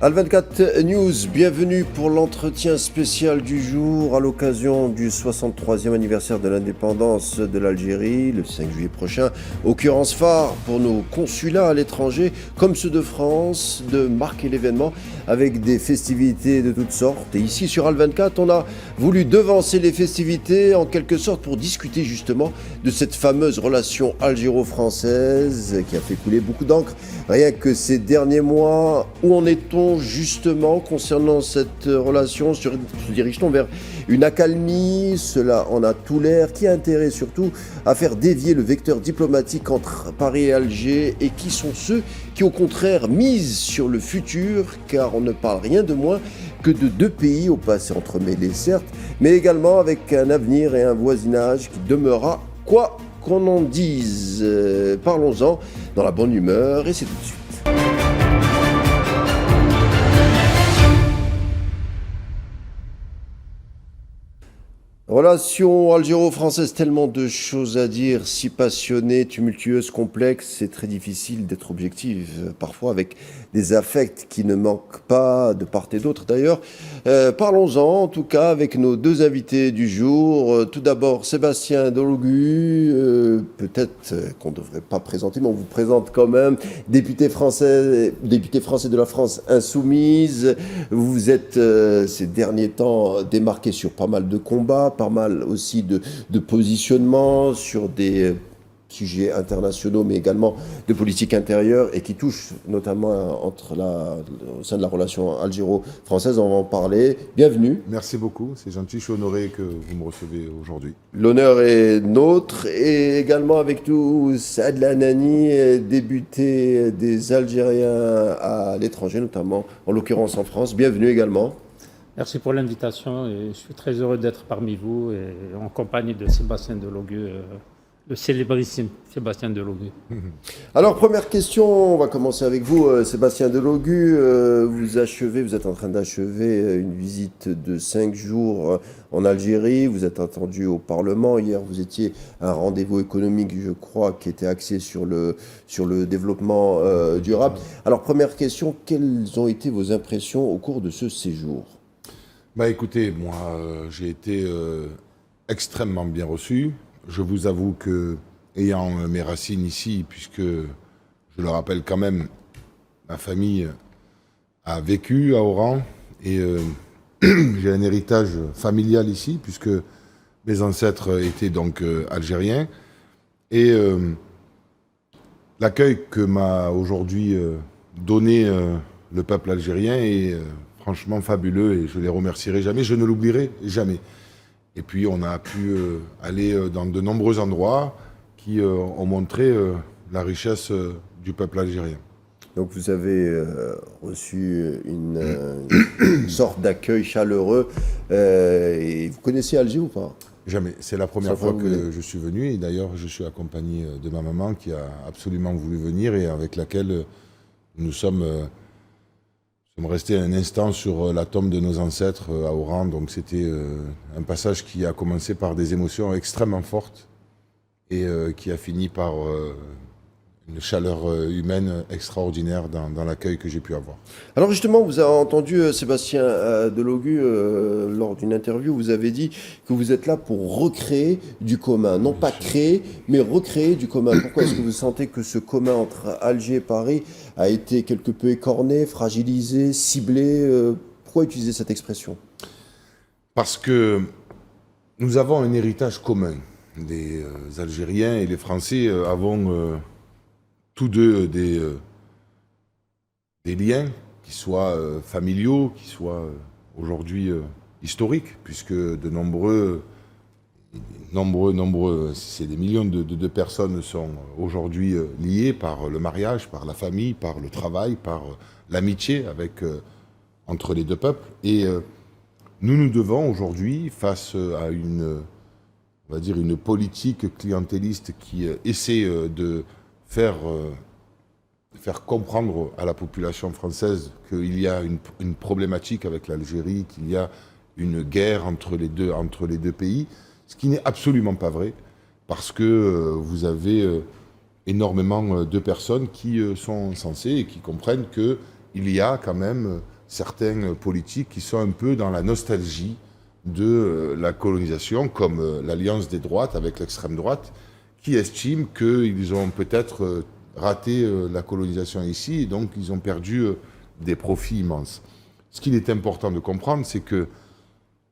Al24 News, bienvenue pour l'entretien spécial du jour à l'occasion du 63e anniversaire de l'indépendance de l'Algérie, le 5 juillet prochain. Occurrence phare pour nos consulats à l'étranger, comme ceux de France, de marquer l'événement avec des festivités de toutes sortes. Et ici sur Al24, on a voulu devancer les festivités en quelque sorte pour discuter justement de cette fameuse relation algéro-française qui a fait couler beaucoup d'encre rien que ces derniers mois. Où en est-on justement concernant cette relation? Se dirige-t-on vers une accalmie? Cela en a tout l'air. Qui a intérêt surtout à faire dévier le vecteur diplomatique entre Paris et Alger? Et qui sont ceux qui au contraire misent sur le futur? Car on ne parle rien de moins que de deux pays au passé entremêlés certes, mais également avec un avenir et un voisinage qui demeurera quoi qu'on en dise. Parlons-en dans la bonne humeur et c'est tout de suite. Relation algéro-française, tellement de choses à dire, si passionnées, tumultueuses, complexes, c'est très difficile d'être objectif, parfois avec des affects qui ne manquent pas de part et d'autre d'ailleurs. Parlons-en en tout cas avec nos deux invités du jour. Tout d'abord Sébastien Delogu, peut-être qu'on ne devrait pas présenter, mais on vous présente quand même, député français de la France insoumise. Vous êtes ces derniers temps démarqué sur pas mal de combats, pas mal aussi de positionnement sur des sujets internationaux, mais également de politique intérieure et qui touchent notamment au sein de la relation algéro-française. On va en parler. Bienvenue. Merci beaucoup, c'est gentil, je suis honoré que vous me recevez aujourd'hui. L'honneur est nôtre et également avec nous Saad Lanani, député des Algériens à l'étranger, notamment en l'occurrence en France. Bienvenue également. Merci pour l'invitation et je suis très heureux d'être parmi vous et en compagnie de Sébastien Delogu, le célébrissime Sébastien Delogu. Alors première question, on va commencer avec vous Sébastien Delogu. Vous êtes en train d'achever une visite de 5 jours en Algérie. Vous êtes attendu au Parlement. Hier, vous étiez à un rendez-vous économique, je crois, qui était axé sur le développement durable. Alors première question, quelles ont été vos impressions au cours de ce séjour ? Écoutez, moi j'ai été extrêmement bien reçu. Je vous avoue que, ayant mes racines ici, puisque je le rappelle quand même, ma famille a vécu à Oran et j'ai un héritage familial ici, puisque mes ancêtres étaient donc algériens. Et l'accueil que m'a aujourd'hui donné le peuple algérien est franchement fabuleux et je les remercierai jamais, je ne l'oublierai jamais. Et puis on a pu aller dans de nombreux endroits qui ont montré la richesse du peuple algérien. Donc vous avez reçu une sorte d'accueil chaleureux. Et vous connaissez Alger ou pas ? Jamais. C'est la première fois que je suis venu et d'ailleurs je suis accompagné de ma maman qui a absolument voulu venir et avec laquelle nous sommes restés un instant sur la tombe de nos ancêtres à Oran. Donc c'était un passage qui a commencé par des émotions extrêmement fortes et qui a fini par une chaleur humaine extraordinaire dans l'accueil que j'ai pu avoir. Alors justement, vous avez entendu Sébastien Delogu lors d'une interview, vous avez dit que vous êtes là pour recréer du commun. Non pas créer, mais recréer du commun. Pourquoi est-ce que vous sentez que ce commun entre Alger et Paris a été quelque peu écorné, fragilisé, ciblé? Pourquoi utiliser cette expression? Parce que nous avons un héritage commun. Les Algériens et les Français avons tous deux des liens qui soient familiaux, qui soient aujourd'hui historiques, puisque de nombreux, c'est des millions de personnes sont aujourd'hui liées par le mariage, par la famille, par le travail, par l'amitié entre les deux peuples. Et nous devons aujourd'hui, face à on va dire une politique clientéliste qui essaie de faire comprendre à la population française qu'il y a une problématique avec l'Algérie, qu'il y a une guerre entre les deux pays, ce qui n'est absolument pas vrai, parce que vous avez énormément de personnes qui sont sensées et qui comprennent qu'il y a quand même certains politiques qui sont un peu dans la nostalgie de la colonisation, comme l'alliance des droites avec l'extrême droite, qui estiment qu'ils ont peut-être raté la colonisation ici, et donc ils ont perdu des profits immenses. Ce qu'il est important de comprendre, c'est que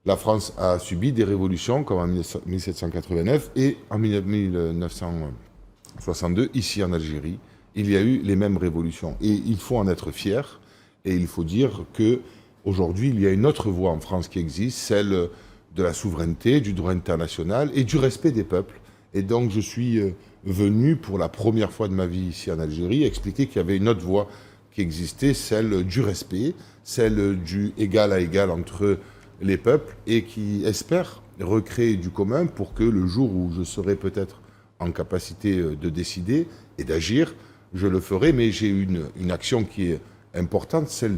la France a subi des révolutions, comme en 1789 et en 1962, ici en Algérie, il y a eu les mêmes révolutions. Et il faut en être fier, et il faut dire qu'aujourd'hui, il y a une autre voie en France qui existe, celle de la souveraineté, du droit international et du respect des peuples. Et donc, je suis venu, pour la première fois de ma vie ici en Algérie, expliquer qu'il y avait une autre voie qui existait, celle du respect, celle du égal à égal entre les peuples, et qui espère recréer du commun pour que le jour où je serai peut-être en capacité de décider et d'agir, je le ferai, mais j'ai une action qui est importante, celle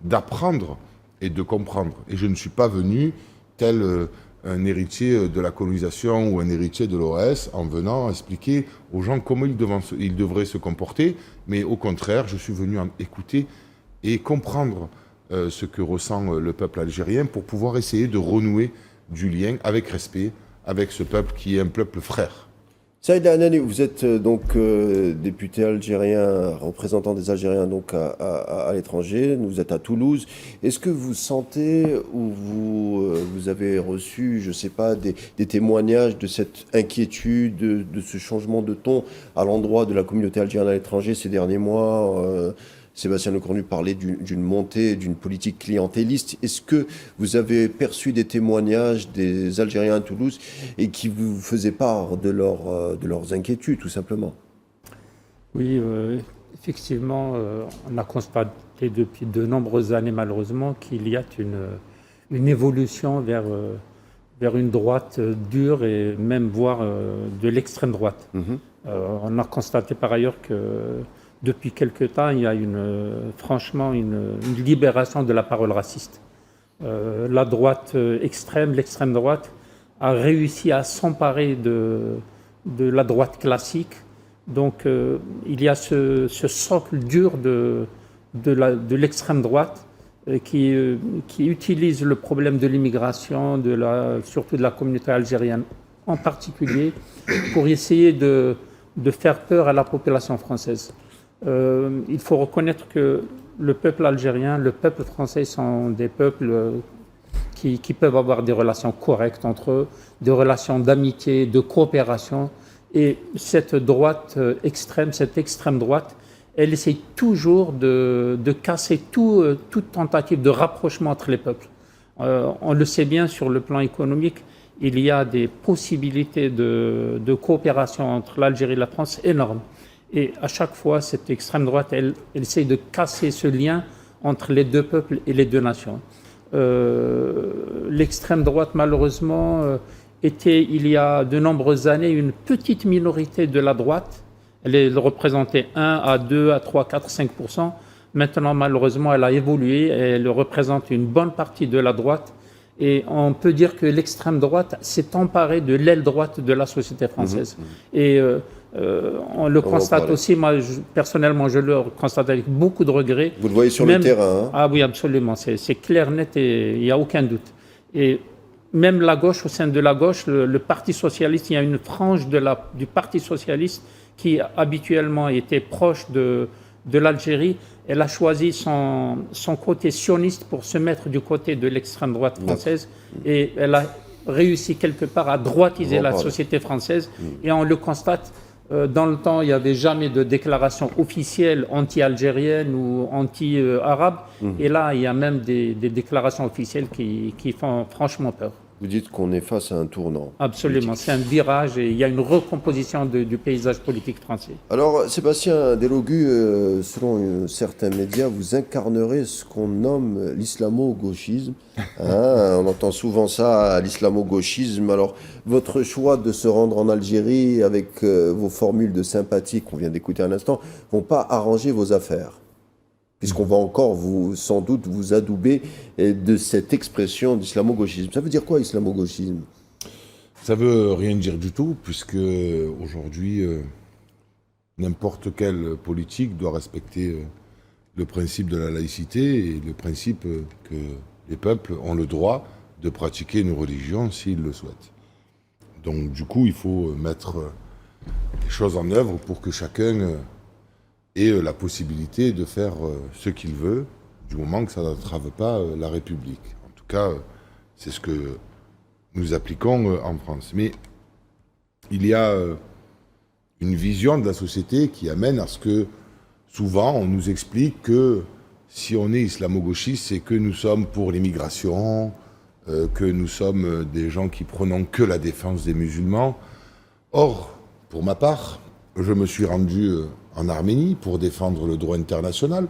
d'apprendre et de comprendre. Et je ne suis pas venu tel un héritier de la colonisation ou un héritier de l'OAS en venant expliquer aux gens comment ils devraient se comporter, mais au contraire, je suis venu écouter et comprendre ce que ressent le peuple algérien pour pouvoir essayer de renouer du lien avec respect avec ce peuple qui est un peuple frère. Saïd Hanani, vous êtes donc député algérien, représentant des Algériens donc à l'étranger. Vous êtes à Toulouse. Est-ce que vous sentez ou vous avez reçu, je ne sais pas, des témoignages de cette inquiétude, de ce changement de ton à l'endroit de la communauté algérienne à l'étranger ces derniers mois? Sébastien Lecornu parlait d'une montée, d'une politique clientéliste. Est-ce que vous avez perçu des témoignages des Algériens à Toulouse et qui vous faisaient part de leurs inquiétudes, tout simplement? Oui, effectivement, on a constaté depuis de nombreuses années, malheureusement, qu'il y a une évolution vers une droite dure et même voire de l'extrême droite. On a constaté par ailleurs que depuis quelque temps, il y a franchement une libération de la parole raciste. La droite extrême, l'extrême droite, a réussi à s'emparer de la droite classique. Donc il y a ce socle dur de l'extrême droite qui utilise le problème de l'immigration, surtout de la communauté algérienne en particulier, pour essayer de faire peur à la population française. Il faut reconnaître que le peuple algérien, le peuple français sont des peuples qui peuvent avoir des relations correctes entre eux, des relations d'amitié, de coopération. Et cette droite extrême, cette extrême droite, elle essaye toujours de casser toute tentative de rapprochement entre les peuples. On le sait bien sur le plan économique, il y a des possibilités de coopération entre l'Algérie et la France énormes. Et à chaque fois, cette extrême droite, elle essaye de casser ce lien entre les deux peuples et les deux nations. L'extrême droite, malheureusement, était, il y a de nombreuses années, une petite minorité de la droite. Elle représentait 1 à 2 à 3, 4, 5%. Maintenant, malheureusement, elle a évolué et elle représente une bonne partie de la droite. Et on peut dire que l'extrême droite s'est emparée de l'aile droite de la société française. Et on le constate aussi, moi personnellement je le constate avec beaucoup de regrets. Vous le voyez sur le terrain, hein? Ah oui, absolument, c'est clair, net et il n'y a aucun doute. Et même la gauche, au sein de la gauche, le Parti socialiste, il y a une frange du Parti socialiste qui habituellement était proche de l'Algérie. Elle a choisi son côté sioniste pour se mettre du côté de l'extrême droite française et elle a réussi quelque part à droitiser la société française. Et on le constate, dans le temps, il n'y avait jamais de déclaration officielle anti-algérienne ou anti-arabe. Et là, il y a même des déclarations officielles qui font franchement peur. Vous dites qu'on est face à un tournant. Absolument, c'est un virage et il y a une recomposition du paysage politique français. Alors, Sébastien Delogu, selon certains médias, vous incarnerez ce qu'on nomme l'islamo-gauchisme. On entend souvent ça, l'islamo-gauchisme. Alors, votre choix de se rendre en Algérie avec vos formules de sympathie qu'on vient d'écouter à l'instant ne vont pas arranger vos affaires, puisqu'on va encore sans doute vous adouber de cette expression d'islamo-gauchisme. Ça veut dire quoi, islamo-gauchisme? Ça veut rien dire du tout, puisque aujourd'hui, n'importe quel politique doit respecter le principe de la laïcité et le principe que les peuples ont le droit de pratiquer une religion s'ils le souhaitent. Donc du coup, il faut mettre les choses en œuvre pour que chacun ait la possibilité de faire ce qu'il veut, du moment que ça n'entrave pas la République. En tout cas, c'est ce que nous appliquons en France. Mais il y a une vision de la société qui amène à ce que, souvent, on nous explique que si on est islamo-gauchiste, c'est que nous sommes pour l'immigration, que nous sommes des gens qui prenons que la défense des musulmans. Or, pour ma part, je me suis rendu en Arménie pour défendre le droit international,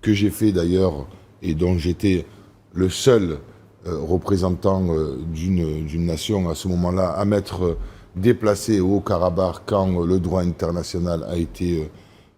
que j'ai fait d'ailleurs et dont j'étais le seul représentant d'une nation à ce moment-là à m'être déplacé au Haut-Karabakh quand le droit international a été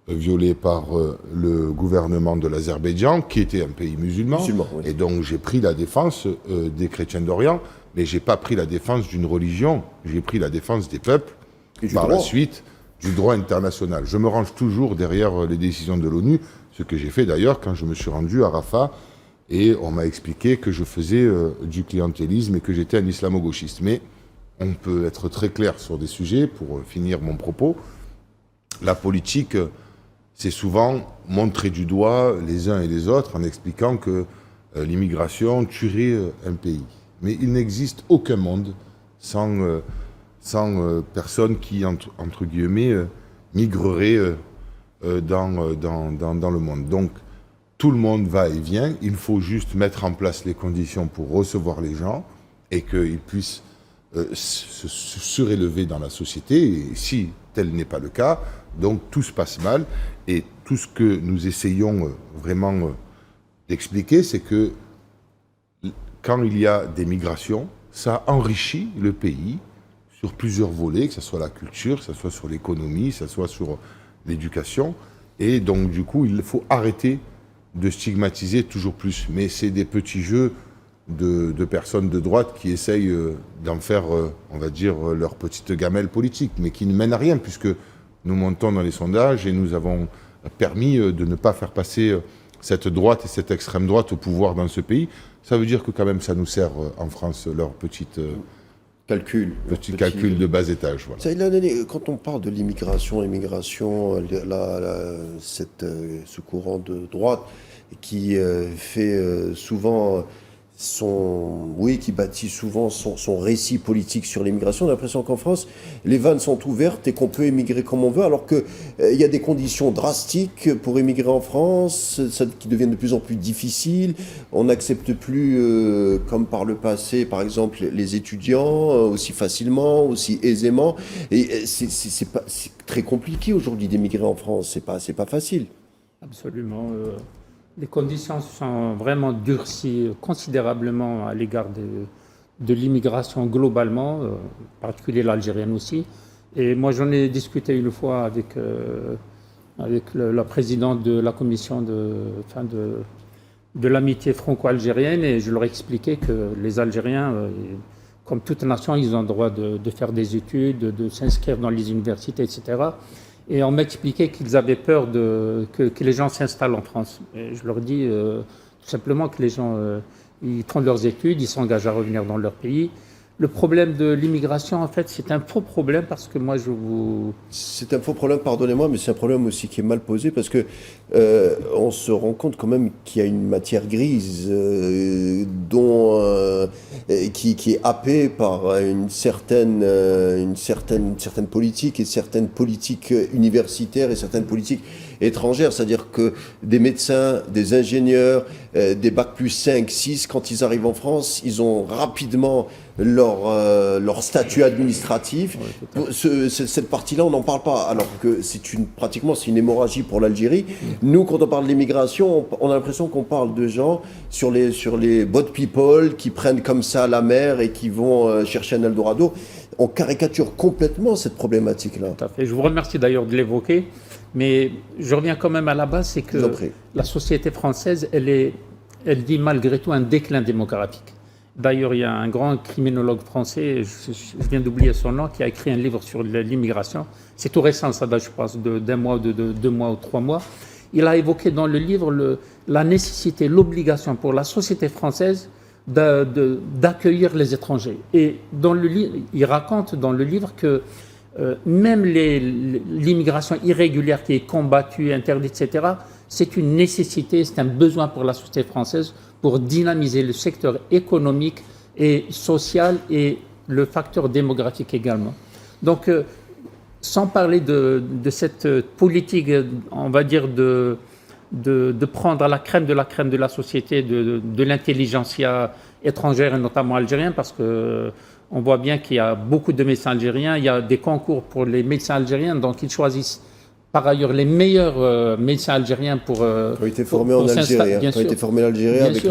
violé par le gouvernement de l'Azerbaïdjan, qui était un pays musulman. Oui. Et donc j'ai pris la défense des chrétiens d'Orient, mais j'ai pas pris la défense d'une religion, j'ai pris la défense des peuples, et par la suite du droit international. Je me range toujours derrière les décisions de l'ONU, ce que j'ai fait d'ailleurs quand je me suis rendu à Rafah, et on m'a expliqué que je faisais du clientélisme et que j'étais un islamo-gauchiste. Mais on peut être très clair sur des sujets, pour finir mon propos. La politique, c'est souvent montrer du doigt les uns et les autres en expliquant que l'immigration tuerait un pays. Mais il n'existe aucun monde sans personnes qui, entre guillemets, migreraient dans le monde. Donc, tout le monde va et vient. Il faut juste mettre en place les conditions pour recevoir les gens et qu'ils puissent se surélever dans la société. Et si tel n'est pas le cas, donc tout se passe mal. Et tout ce que nous essayons vraiment d'expliquer, c'est que quand il y a des migrations, ça enrichit le pays sur plusieurs volets, que ce soit la culture, que ce soit sur l'économie, que ce soit sur l'éducation. Et donc, du coup, il faut arrêter de stigmatiser toujours plus. Mais c'est des petits jeux de personnes de droite qui essayent d'en faire, on va dire, leur petite gamelle politique, mais qui ne mènent à rien, puisque nous montons dans les sondages et nous avons permis de ne pas faire passer cette droite et cette extrême droite au pouvoir dans ce pays. Ça veut dire que quand même ça nous sert en France leur petit calcul de bas étage. Voilà. Quand on parle de l'immigration, ce courant de droite qui fait souvent qui bâtit souvent son récit politique sur l'immigration, on a l'impression qu'en France, les vannes sont ouvertes et qu'on peut émigrer comme on veut, alors qu'il y a des conditions drastiques pour émigrer en France, qui deviennent de plus en plus difficiles. On n'accepte plus, comme par le passé, par exemple, les étudiants aussi facilement, aussi aisément. Et c'est très compliqué aujourd'hui d'émigrer en France, c'est pas facile. Absolument. Les conditions sont vraiment durcies considérablement à l'égard de l'immigration globalement, en particulier l'algérienne aussi. Et moi, j'en ai discuté une fois avec la présidente de la commission de l'amitié franco-algérienne, et je leur ai expliqué que les Algériens, comme toute nation, ils ont le droit de faire des études, de s'inscrire dans les universités, etc. Et on m'expliquait qu'ils avaient peur que les gens s'installent en France. Et je leur dis tout simplement que les gens ils font leurs études, ils s'engagent à revenir dans leur pays. Le problème de l'immigration, en fait, c'est un faux problème parce que moi, C'est un faux problème, pardonnez-moi, mais c'est un problème aussi qui est mal posé parce que on se rend compte quand même qu'il y a une matière grise qui est happée par une certaine politique et certaines politiques universitaires et certaines politiques étrangères. C'est-à-dire que des médecins, des ingénieurs, des bac plus 5, 6, quand ils arrivent en France, ils ont rapidement leur statut administratif. Cette partie-là, on n'en parle pas, alors que pratiquement c'est une hémorragie pour l'Algérie. Nous, quand on parle de l'immigration, on a l'impression qu'on parle de gens sur les boat people qui prennent comme ça la mer et qui vont chercher un Eldorado. On caricature complètement cette problématique-là. Tout à fait. Je vous remercie d'ailleurs de l'évoquer, mais je reviens quand même à la base, c'est que la société française, elle vit malgré tout un déclin démographique. D'ailleurs, il y a un grand criminologue français, je viens d'oublier son nom, qui a écrit un livre sur l'immigration. C'est tout récent, ça date, je pense, d'un mois, de 2 mois ou 3 mois. il a évoqué dans le livre la nécessité, l'obligation pour la société française d'accueillir les étrangers. Et il raconte dans le livre que même l'immigration irrégulière qui est combattue, interdite, etc., c'est une nécessité, c'est un besoin pour la société française pour dynamiser le secteur économique et social et le facteur démographique également. Donc, sans parler de cette politique, on va dire, de prendre la crème de la société, de l'intelligentsia étrangère et notamment algérienne, parce qu'on voit bien qu'il y a beaucoup de médecins algériens, il y a des concours pour les médecins algériens, donc ils choisissent par ailleurs les meilleurs médecins algériens pour qui ont été formés en Algérie, qui ont été formés en Algérie avec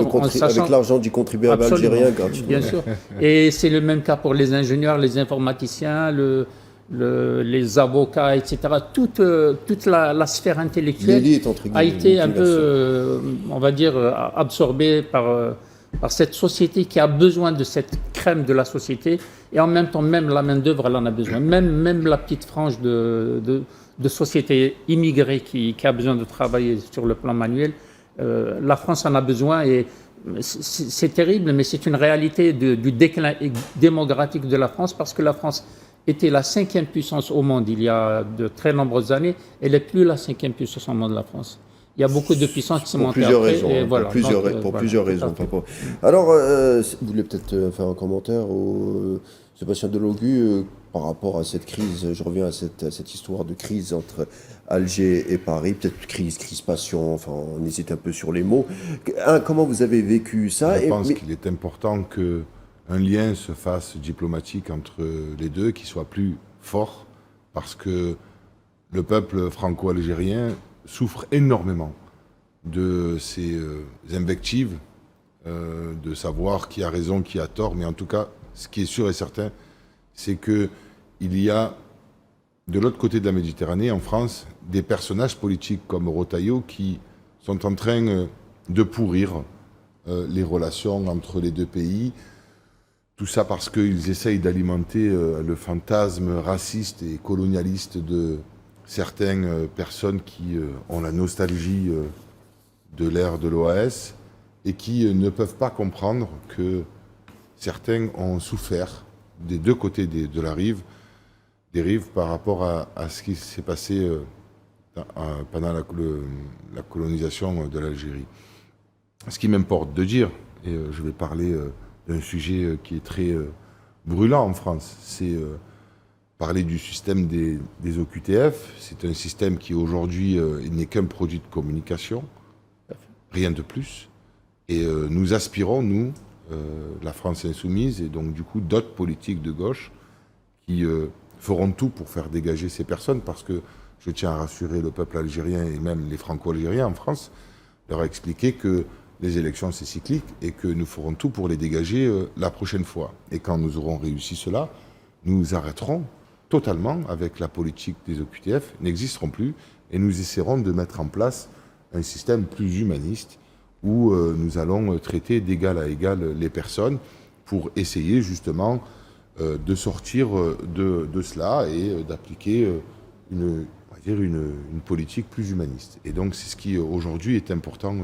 l'argent du contribuable algérien gratuitement. Bien sûr. Et c'est le même cas pour les ingénieurs, les informaticiens, les avocats, etc. Toute la sphère intellectuelle a été un peu, on va dire, absorbée par cette société qui a besoin de cette crème de la société. Et en même temps, même la main-d'œuvre, elle en a besoin. Même la petite frange de société immigrée qui a besoin de travailler sur le plan manuel, la France en a besoin. Et c'est terrible, mais c'est une réalité du déclin démographique de la France, parce que la France était la 5e puissance au monde il y a de très nombreuses années. Elle n'est plus la 5e puissance au monde, la France. Il y a beaucoup de puissances qui sont montées après. Pour plusieurs raisons. Alors, vous voulez peut-être faire un commentaire au Sébastien Delogu par rapport à cette crise. Je reviens à cette histoire de crise entre Alger et Paris, peut-être crispation, enfin on hésite un peu sur les mots. Comment vous avez vécu ça? Je pense qu'il est important qu'un lien se fasse diplomatique entre les deux, qui soit plus fort, parce que le peuple franco-algérien souffre énormément de ces invectives, de savoir qui a raison, qui a tort, mais en tout cas, ce qui est sûr et certain, c'est qu'il y a, de l'autre côté de la Méditerranée, en France, des personnages politiques comme Rotaillot qui sont en train de pourrir les relations entre les deux pays. Tout ça parce qu'ils essayent d'alimenter le fantasme raciste et colonialiste de certaines personnes qui ont la nostalgie de l'ère de l'OAS et qui ne peuvent pas comprendre que certains ont souffert des deux côtés de la rive, des rives, par rapport à ce qui s'est passé pendant la colonisation de l'Algérie. Ce qui m'importe de dire, et je vais parler d'un sujet qui est très brûlant en France, c'est parler du système des OQTF. C'est un système qui aujourd'hui n'est qu'un produit de communication, rien de plus. Et nous aspirons, nous, la France insoumise, et donc du coup d'autres politiques de gauche, qui feront tout pour faire dégager ces personnes, parce que je tiens à rassurer le peuple algérien et même les franco-algériens en France, leur expliquer que les élections c'est cyclique et que nous ferons tout pour les dégager la prochaine fois. Et quand nous aurons réussi cela, nous arrêterons totalement avec la politique des OQTF, n'existeront plus, et nous essaierons de mettre en place un système plus humaniste où nous allons traiter d'égal à égal les personnes pour essayer justement de sortir de cela et d'appliquer une politique plus humaniste. Et donc c'est ce qui aujourd'hui est important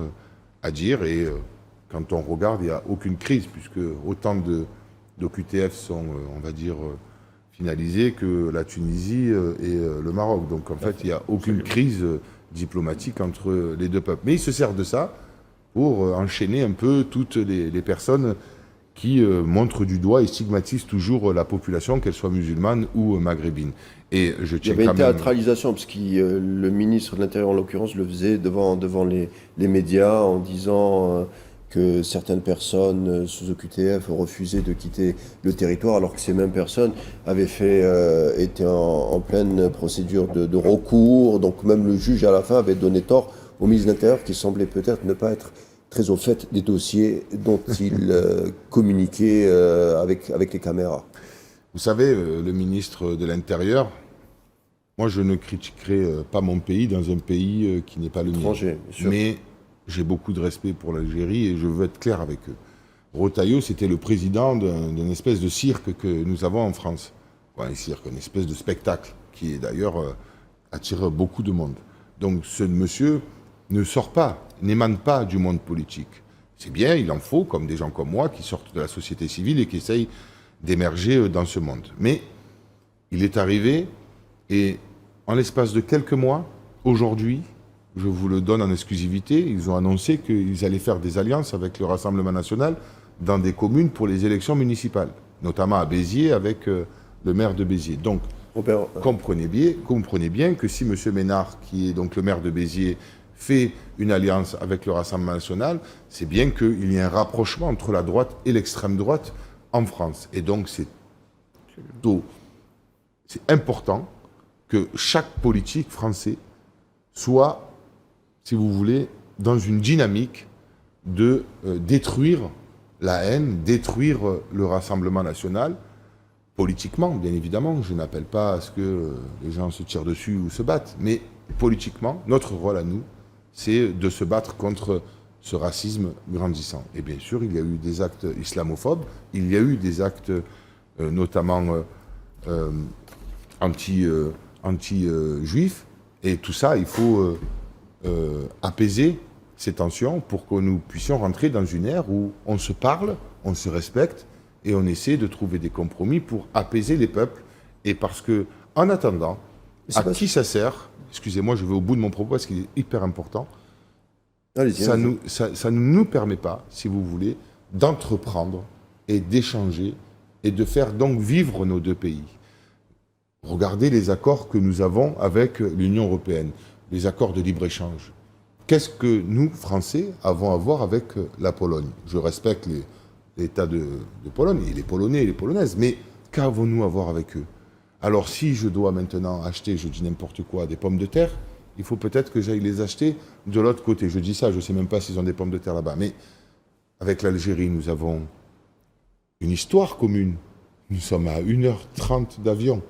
à dire, et quand on regarde, il n'y a aucune crise, puisque autant d'OQTF sont, on va dire, finalisés que la Tunisie et le Maroc. Donc en fait, il n'y a aucune crise diplomatique entre les deux peuples. Mais il se sert de ça pour enchaîner un peu toutes les personnes qui montrent du doigt et stigmatisent toujours la population, qu'elle soit musulmane ou maghrébine. Et je tiens il y avait une théâtralisation, parce que le ministre de l'Intérieur, en l'occurrence, le faisait devant les médias en disant que certaines personnes sous OQTF refusaient de quitter le territoire, alors que ces mêmes personnes étaient en pleine procédure de recours. Donc même le juge, à la fin, avait donné tort au ministre de l'Intérieur, qui semblait peut-être ne pas être très au fait des dossiers dont il communiquait avec les caméras. Vous savez, le ministre de l'Intérieur, moi je ne critiquerai pas mon pays dans un pays qui n'est pas le mien. Mais j'ai beaucoup de respect pour l'Algérie et je veux être clair avec eux. Rotaillot, c'était le président d'une espèce de cirque que nous avons en France. Un cirque, une espèce de spectacle qui d'ailleurs attire beaucoup de monde. Donc ce monsieur ne sort pas, n'émane pas du monde politique. C'est bien, il en faut, comme des gens comme moi qui sortent de la société civile et qui essayent d'émerger dans ce monde. Mais il est arrivé, et en l'espace de quelques mois, aujourd'hui, je vous le donne en exclusivité, ils ont annoncé qu'ils allaient faire des alliances avec le Rassemblement national dans des communes pour les élections municipales, notamment à Béziers avec le maire de Béziers. Donc, comprenez bien que si M. Ménard, qui est donc le maire de Béziers, fait une alliance avec le Rassemblement national, c'est bien qu'il y ait un rapprochement entre la droite et l'extrême droite en France. Et donc, c'est important que chaque politique français soit, si vous voulez, dans une dynamique de détruire la haine, détruire le Rassemblement national, politiquement, bien évidemment. Je n'appelle pas à ce que les gens se tirent dessus ou se battent, mais politiquement, notre rôle à nous, c'est de se battre contre ce racisme grandissant. Et bien sûr, il y a eu des actes islamophobes, il y a eu des actes notamment anti-juifs, et tout ça, il faut apaiser ces tensions pour que nous puissions rentrer dans une ère où on se parle, on se respecte, et on essaie de trouver des compromis pour apaiser les peuples. Et parce que, en attendant, à qui ça sert? Excusez-moi, je vais au bout de mon propos parce qu'il est hyper important. Ça ne nous permet pas, si vous voulez, d'entreprendre et d'échanger et de faire donc vivre nos deux pays. Regardez les accords que nous avons avec l'Union européenne, les accords de libre-échange. Qu'est-ce que nous, Français, avons à voir avec la Pologne? Je respecte l'État de Pologne, et les Polonais et les Polonaises, mais qu'avons-nous à voir avec eux? Alors si je dois maintenant acheter, je dis n'importe quoi, des pommes de terre, il faut peut-être que j'aille les acheter de l'autre côté. Je dis ça, je ne sais même pas s'ils ont des pommes de terre là-bas. Mais avec l'Algérie, nous avons une histoire commune. Nous sommes à 1h30 d'avion.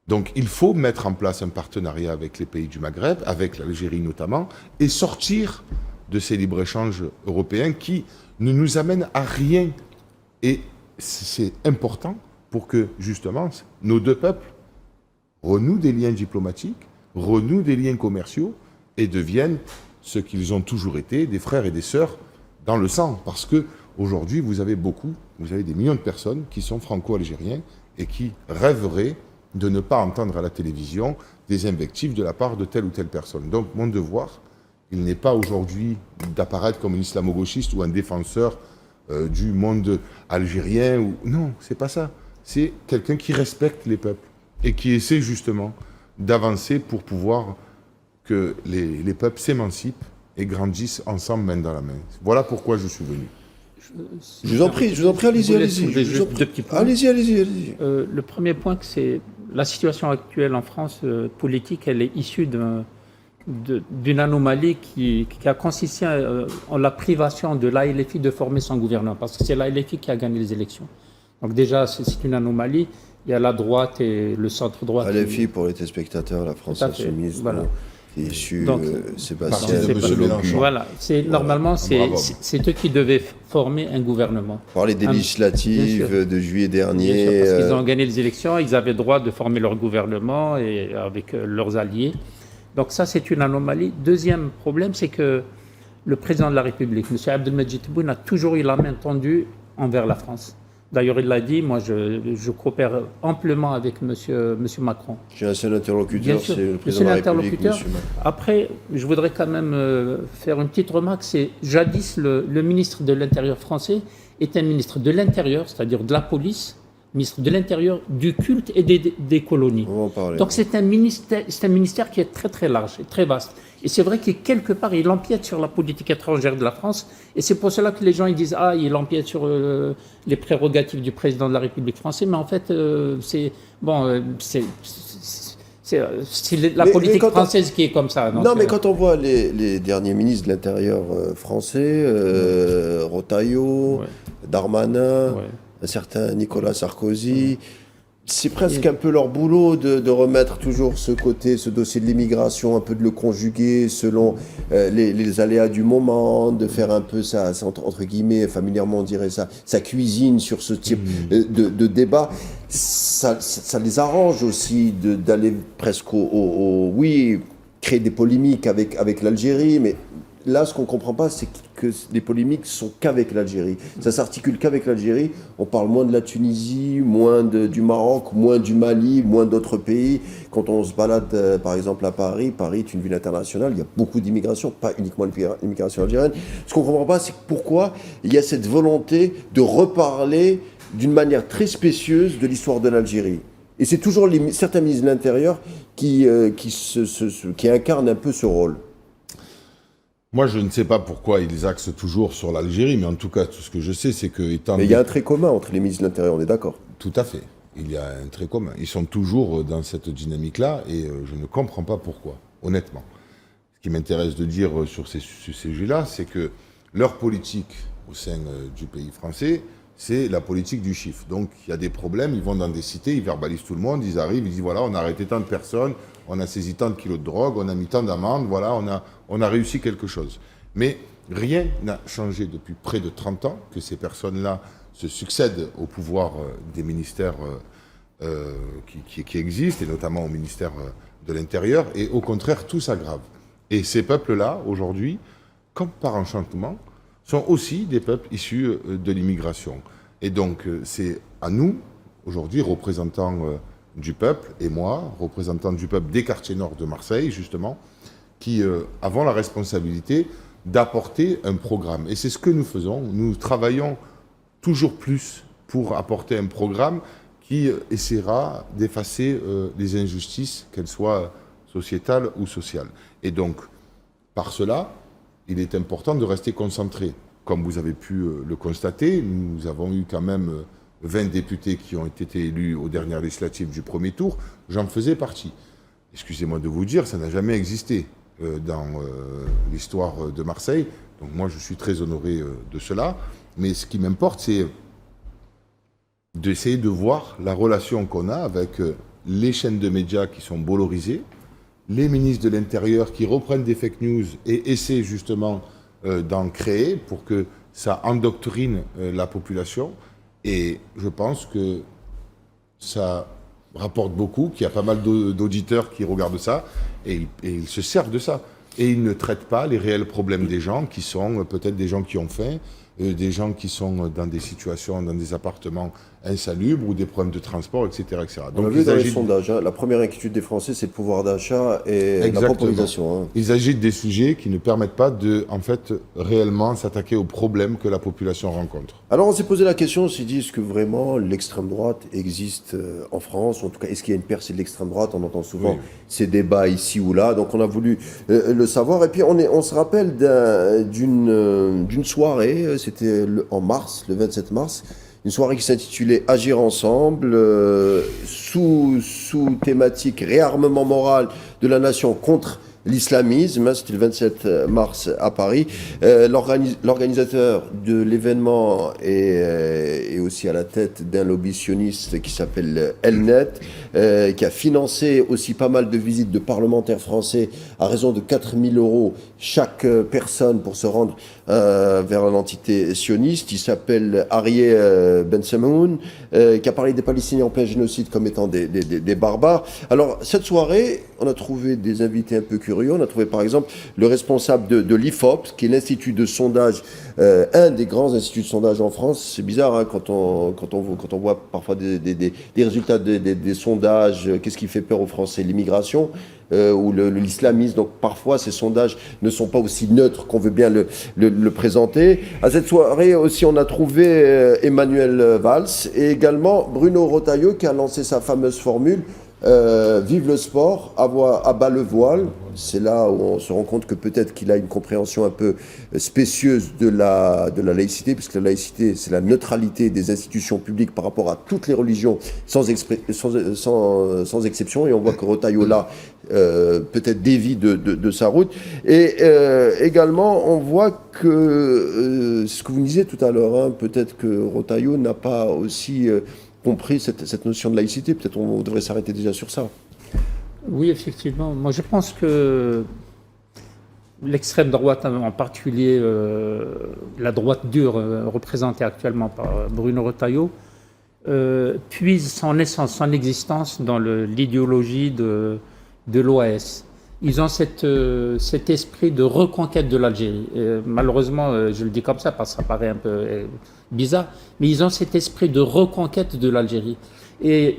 Donc il faut mettre en place un partenariat avec les pays du Maghreb, avec l'Algérie notamment, et sortir de ces libre-échanges européens qui ne nous amènent à rien. Et c'est important pour que, justement, nos deux peuples renouent des liens diplomatiques, renouent des liens commerciaux et deviennent ce qu'ils ont toujours été, des frères et des sœurs dans le sang. Parce qu'aujourd'hui, vous avez des millions de personnes qui sont franco-algériens et qui rêveraient de ne pas entendre à la télévision des invectives de la part de telle ou telle personne. Donc, mon devoir, il n'est pas aujourd'hui d'apparaître comme un islamo-gauchiste ou un défenseur du monde algérien. Non, c'est pas ça. C'est quelqu'un qui respecte les peuples et qui essaie justement d'avancer pour pouvoir que les peuples s'émancipent et grandissent ensemble main dans la main. Voilà pourquoi je suis venu. Je vous en prie, allez-y. Allez-y. Le premier point, c'est la situation actuelle en France politique, elle est issue d'une anomalie qui a consisté en la privation de l'ALFI de former son gouvernement, parce que c'est l'ALFI qui a gagné les élections. Donc déjà, c'est une anomalie. Il y a la droite et le centre-droit. ALFI, pour les téléspectateurs, la France Insoumise, voilà. Qui est issu Sébastien Mélenchon. Voilà, normalement, c'est eux qui devaient former un gouvernement. Parler des législatives de juillet dernier. Bien sûr, parce qu'ils ont gagné les élections, ils avaient le droit de former leur gouvernement et avec leurs alliés. Donc ça, c'est une anomalie. Deuxième problème, c'est que le président de la République, M. Abdelmajid Tebboune, a toujours eu la main tendue envers la France. D'ailleurs, il l'a dit, moi je coopère amplement avec M. Macron. J'ai un seul interlocuteur, c'est le président de la République, M. Macron. Après, je voudrais quand même faire une petite remarque, c'est jadis le ministre de l'Intérieur français était un ministre de l'Intérieur, c'est-à-dire de la police, ministre de l'Intérieur, du culte et des colonies. On va en parler. Donc c'est un ministère qui est très très large et très vaste. Et c'est vrai que quelque part, il empiète sur la politique étrangère de la France. Et c'est pour cela que les gens ils disent « Ah, il empiète sur les prérogatives du président de la République française ». Mais en fait, c'est la politique française qui est comme ça. Donc, mais quand on voit les derniers ministres de l'Intérieur français, Retailleau, Darmanin, un certain Nicolas Sarkozy... C'est presque un peu leur boulot de remettre toujours ce dossier de l'immigration, un peu de le conjuguer selon les aléas du moment, de faire un peu ça, entre guillemets, familièrement on dirait ça, sa cuisine sur ce type de débat. Ça les arrange aussi d'aller presque oui, créer des polémiques avec l'Algérie, mais là, ce qu'on ne comprend pas, c'est que les polémiques sont qu'avec l'Algérie. Ça s'articule qu'avec l'Algérie. On parle moins de la Tunisie, moins du Maroc, moins du Mali, moins d'autres pays. Quand on se balade, par exemple, à Paris, Paris est une ville internationale, il y a beaucoup d'immigration, pas uniquement l'immigration algérienne. Ce qu'on ne comprend pas, c'est pourquoi il y a cette volonté de reparler d'une manière très spécieuse de l'histoire de l'Algérie. Et c'est toujours certains ministres de l'Intérieur qui incarnent un peu ce rôle. Moi, je ne sais pas pourquoi ils axent toujours sur l'Algérie, mais en tout cas, tout ce que je sais, c'est que... Mais il y a un trait commun entre les ministres de l'Intérieur, on est d'accord? Tout à fait. Il y a un trait commun. Ils sont toujours dans cette dynamique-là, et je ne comprends pas pourquoi, honnêtement. Ce qui m'intéresse de dire sur ces sujets-là, c'est que leur politique au sein du pays français, c'est la politique du chiffre. Donc, il y a des problèmes, ils vont dans des cités, ils verbalisent tout le monde, ils arrivent, ils disent, voilà, on a arrêté tant de personnes, on a saisi tant de kilos de drogue, on a mis tant d'amendes, voilà, on a réussi quelque chose. Mais rien n'a changé depuis près de 30 ans que ces personnes-là se succèdent au pouvoir des ministères qui existent, et notamment au ministère de l'Intérieur, et au contraire, tout s'aggrave. Et ces peuples-là, aujourd'hui, comme par enchantement, sont aussi des peuples issus de l'immigration. Et donc, c'est à nous, aujourd'hui, représentants du peuple, et moi, représentant du peuple des quartiers nord de Marseille, justement, qui avons la responsabilité d'apporter un programme. Et c'est ce que nous faisons. Nous travaillons toujours plus pour apporter un programme qui essaiera d'effacer les injustices, qu'elles soient sociétales ou sociales. Et donc, par cela, il est important de rester concentré. Comme vous avez pu le constater, nous avons eu quand même 20 députés qui ont été élus aux dernières législatives du premier tour. J'en faisais partie. Excusez-moi de vous dire, ça n'a jamais existé dans l'histoire de Marseille. Donc moi, je suis très honoré de cela. Mais ce qui m'importe, c'est d'essayer de voir la relation qu'on a avec les chaînes de médias qui sont bollorisées, les ministres de l'Intérieur qui reprennent des fake news et essaient justement d'en créer pour que ça endoctrine la population. Et je pense que ça rapporte beaucoup, qu'il y a pas mal d'auditeurs qui regardent ça et ils se servent de ça. Et ils ne traitent pas les réels problèmes des gens qui sont peut-être des gens qui ont faim, des gens qui sont dans des situations, dans des appartements insalubres ou des problèmes de transport, etc. etc. Donc, on a vu dans les sondages, la première inquiétude des Français, c'est le pouvoir d'achat et la paupérisation. Ils agitent des sujets qui ne permettent pas de, en fait, réellement s'attaquer aux problèmes que la population rencontre. Alors on s'est posé la question, on s'est dit, est-ce que vraiment l'extrême droite existe en France? En tout cas, est-ce qu'il y a une percée de l'extrême droite? On entend souvent ces débats ici ou là, donc on a voulu le savoir. Et puis on se rappelle d'une soirée, c'était en mars, le 27 mars, une soirée qui s'intitulait Agir ensemble, sous thématique réarmement moral de la nation contre l'islamisme. C'était le 27 mars à Paris. L'organisateur de l'événement est aussi à la tête d'un lobby sioniste qui s'appelle Elnet, qui a financé aussi pas mal de visites de parlementaires français à raison de 4 000 € chaque personne pour se rendre vers l'entité sioniste. Il s'appelle Arié Ben Samoun, qui a parlé des Palestiniens en plein génocide comme étant des barbares. Alors, cette soirée, on a trouvé des invités un peu curieux. On a trouvé par exemple le responsable de l'IFOP, qui est l'institut de sondage, un des grands instituts de sondage en France. C'est bizarre hein, quand on voit parfois des résultats des sondages. Qu'est-ce qui fait peur aux Français? L'immigration ou l'islamisme. Donc parfois ces sondages ne sont pas aussi neutres qu'on veut bien le présenter. À cette soirée aussi on a trouvé Emmanuel Valls et également Bruno Retailleau qui a lancé sa fameuse formule vive le sport, à bas le voile. C'est là où on se rend compte que peut-être qu'il a une compréhension un peu spécieuse de la laïcité, puisque la laïcité, c'est la neutralité des institutions publiques par rapport à toutes les religions, sans exception. Et on voit que Retailleau, là, peut-être dévie de sa route. Et également, on voit que, ce que vous disiez tout à l'heure, hein, peut-être que Retailleau n'a pas aussi compris cette notion de laïcité. Peut-être on devrait s'arrêter déjà sur ça. Oui, effectivement. Moi, je pense que l'extrême droite, en particulier la droite dure représentée actuellement par Bruno Retailleau, puise son essence, son existence dans l'idéologie de l'OAS. ils ont cet esprit de reconquête de l'Algérie. Malheureusement, je le dis comme ça parce que ça paraît un peu bizarre, mais ils ont cet esprit de reconquête de l'Algérie. Et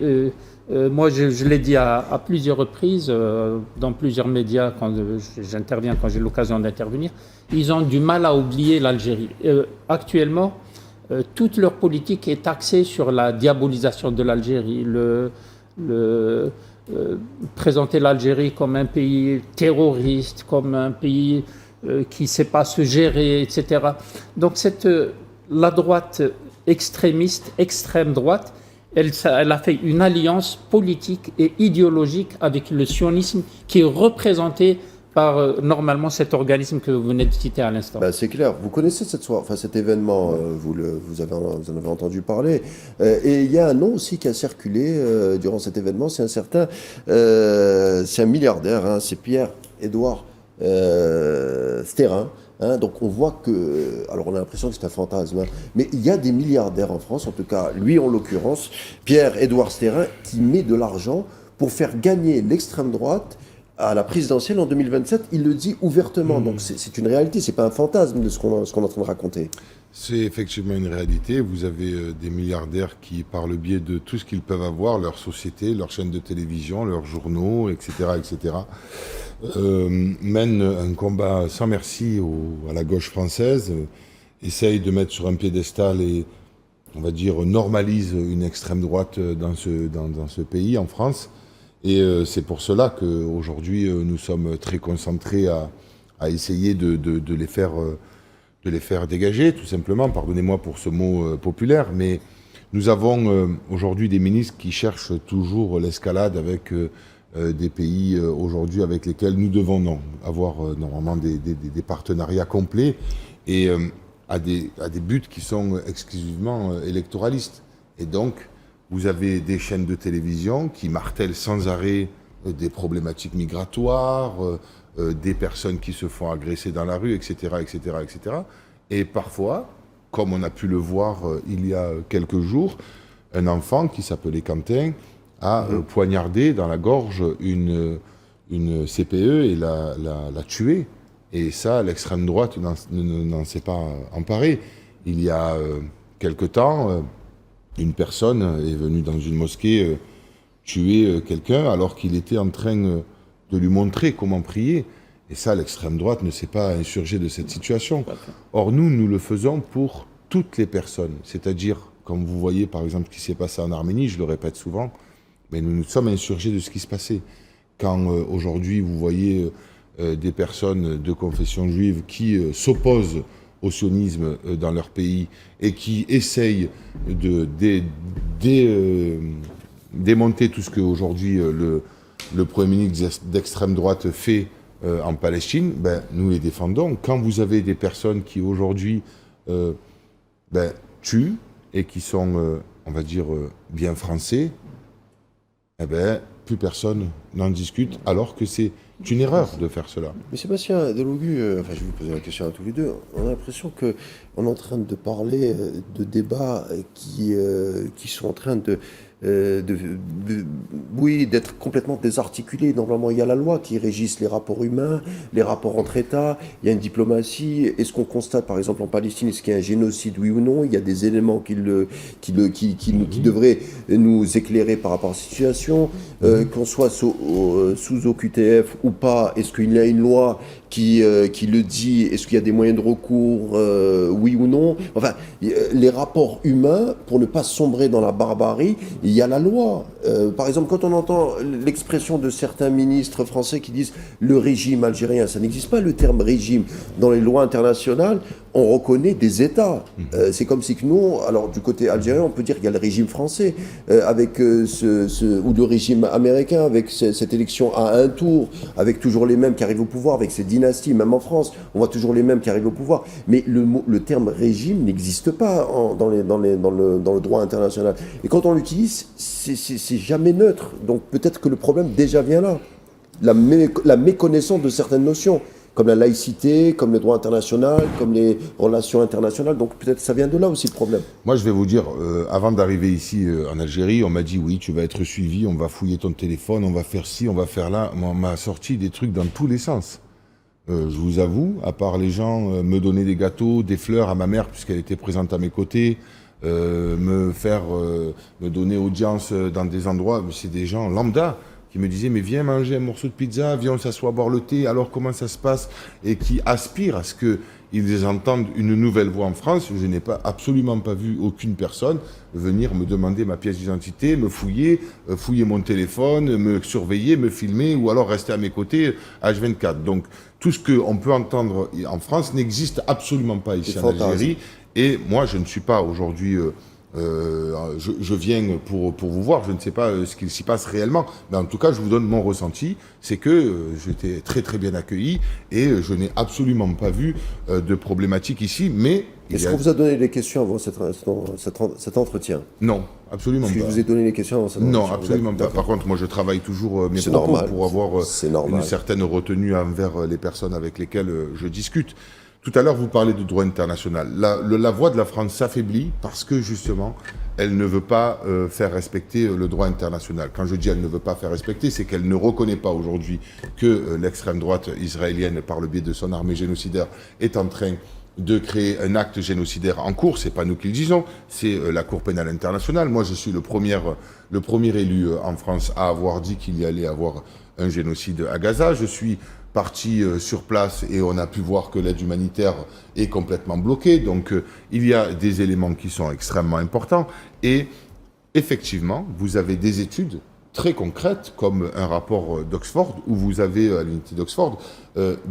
moi, je l'ai dit à plusieurs reprises, dans plusieurs médias, quand j'interviens, quand j'ai l'occasion d'intervenir, ils ont du mal à oublier l'Algérie. Actuellement, toute leur politique est axée sur la diabolisation de l'Algérie, présenter l'Algérie comme un pays terroriste, comme un pays qui ne sait pas se gérer, etc. Donc la droite extrémiste, extrême droite, elle a fait une alliance politique et idéologique avec le sionisme qui est représenté par normalement cet organisme que vous venez de citer à l'instant. C'est clair. Vous connaissez cet événement, vous en avez entendu parler. Et il y a un nom aussi qui a circulé durant cet événement, c'est un milliardaire, hein, c'est Pierre-Édouard Stérin. Hein, donc on voit que, alors on a l'impression que c'est un fantasme, hein, mais il y a des milliardaires en France, en tout cas lui en l'occurrence, Pierre-Édouard Stérin, qui met de l'argent pour faire gagner l'extrême droite à la présidentielle en 2027. Il le dit ouvertement, donc c'est une réalité, c'est pas un fantasme de ce qu'on est en train de raconter. C'est effectivement une réalité. Vous avez des milliardaires qui, par le biais de tout ce qu'ils peuvent avoir, leur société, leur chaîne de télévision, leurs journaux, etc., mènent un combat sans merci à la gauche française, essayent de mettre sur un piédestal et, on va dire, normalisent une extrême droite dans ce pays, en France. Et c'est pour cela qu'aujourd'hui, nous sommes très concentrés à essayer de les faire dégager, tout simplement. Pardonnez-moi pour ce mot populaire, mais nous avons aujourd'hui des ministres qui cherchent toujours l'escalade avec des pays aujourd'hui avec lesquels nous devons avoir normalement des partenariats complets et à des buts qui sont exclusivement électoralistes. Et donc, vous avez des chaînes de télévision qui martèlent sans arrêt des problématiques migratoires, des personnes qui se font agresser dans la rue, etc., etc., etc. Et parfois, comme on a pu le voir il y a quelques jours, un enfant qui s'appelait Quentin a poignardé dans la gorge une CPE et l'a tuée. Et ça, l'extrême droite n'en s'est pas emparée. Il y a quelque temps, une personne est venue dans une mosquée tuer quelqu'un alors qu'il était en train de lui montrer comment prier. Et ça, l'extrême droite ne s'est pas insurgée de cette situation. Or, nous le faisons pour toutes les personnes. C'est-à-dire, comme vous voyez par exemple ce qui s'est passé en Arménie, je le répète souvent, mais nous sommes insurgés de ce qui se passait. Quand aujourd'hui vous voyez des personnes de confession juive qui s'opposent au sionisme dans leur pays et qui essayent de démonter tout ce qu'aujourd'hui le Premier ministre d'extrême droite fait en Palestine, nous les défendons. Quand vous avez des personnes qui aujourd'hui tuent et qui sont, on va dire, bien français, plus personne n'en discute, alors que c'est une erreur de faire cela. Mais Sébastien Delogu, je vais vous poser la question à tous les deux. On a l'impression qu'on est en train de parler de débats qui sont en train d'être complètement désarticulés. Normalement, il y a la loi qui régisse les rapports humains, les rapports entre États, il y a une diplomatie. Est-ce qu'on constate, par exemple, en Palestine, est-ce qu'il y a un génocide, oui ou non? Il y a des éléments qui devraient nous éclairer par rapport à la situation. Qu'on soit sous OQTF ou pas, est-ce qu'il y a une loi qui le dit? Est-ce qu'il y a des moyens de recours, oui ou non? Enfin, les rapports humains, pour ne pas sombrer dans la barbarie, il y a la loi. Par exemple, quand on entend l'expression de certains ministres français qui disent le régime algérien, ça n'existe pas le terme régime. Dans les lois internationales, on reconnaît des États. C'est comme si que nous, alors du côté algérien, on peut dire qu'il y a le régime français, ou le régime américain, avec cette élection à un tour, avec toujours les mêmes qui arrivent au pouvoir, avec ces dynasties, même en France, on voit toujours les mêmes qui arrivent au pouvoir. Mais le terme régime n'existe pas dans le droit international. Et quand on l'utilise, c'est jamais neutre. Donc peut-être que le problème déjà vient là. La méconnaissance de certaines notions. comme la laïcité, comme le droit international, comme les relations internationales. Donc peut-être ça vient de là aussi le problème. Moi, je vais vous dire, avant d'arriver ici en Algérie, on m'a dit oui, tu vas être suivi, on va fouiller ton téléphone, on va faire ci, on va faire là. On m'a sorti des trucs dans tous les sens. Je vous avoue, à part les gens me donner des gâteaux, des fleurs à ma mère puisqu'elle était présente à mes côtés, me donner audience dans des endroits, c'est des gens lambda qui me disaient mais viens manger un morceau de pizza, viens on s'assoit boire le thé, alors comment ça se passe, et qui aspirent à ce qu'ils entendent une nouvelle voix en France. Je n'ai absolument pas vu aucune personne venir me demander ma pièce d'identité, me fouiller mon téléphone, me surveiller, me filmer, ou alors rester à mes côtés H24. Donc tout ce qu'on peut entendre en France n'existe absolument pas ici en Algérie. Et moi, je ne suis pas aujourd'hui... je viens pour vous voir, je ne sais pas ce qu'il s'y passe réellement, mais en tout cas, je vous donne mon ressenti, c'est que j'étais très très bien accueilli et je n'ai absolument pas vu de problématique ici, mais... Est-ce qu'on vous a donné les questions avant cet entretien? Non, absolument pas. Est-ce que je vous ai donné les questions avant cet entretien? Non, absolument pas. Par contre, moi, je travaille toujours mes propos pour avoir une certaine retenue envers les personnes avec lesquelles je discute. Tout à l'heure, vous parlez de droit international. La voix de la France s'affaiblit parce que, justement, elle ne veut pas faire respecter le droit international. Quand je dis elle ne veut pas faire respecter, c'est qu'elle ne reconnaît pas aujourd'hui que l'extrême droite israélienne, par le biais de son armée génocidaire, est en train de créer un acte génocidaire en cours. C'est pas nous qui le disons, c'est la Cour pénale internationale. Moi, je suis le premier élu en France à avoir dit qu'il y allait avoir un génocide à Gaza. Je suis parti sur place et on a pu voir que l'aide humanitaire est complètement bloquée. Donc, il y a des éléments qui sont extrêmement importants. Et effectivement, vous avez des études très concrètes, comme un rapport d'Oxford, où vous avez, à l'unité d'Oxford,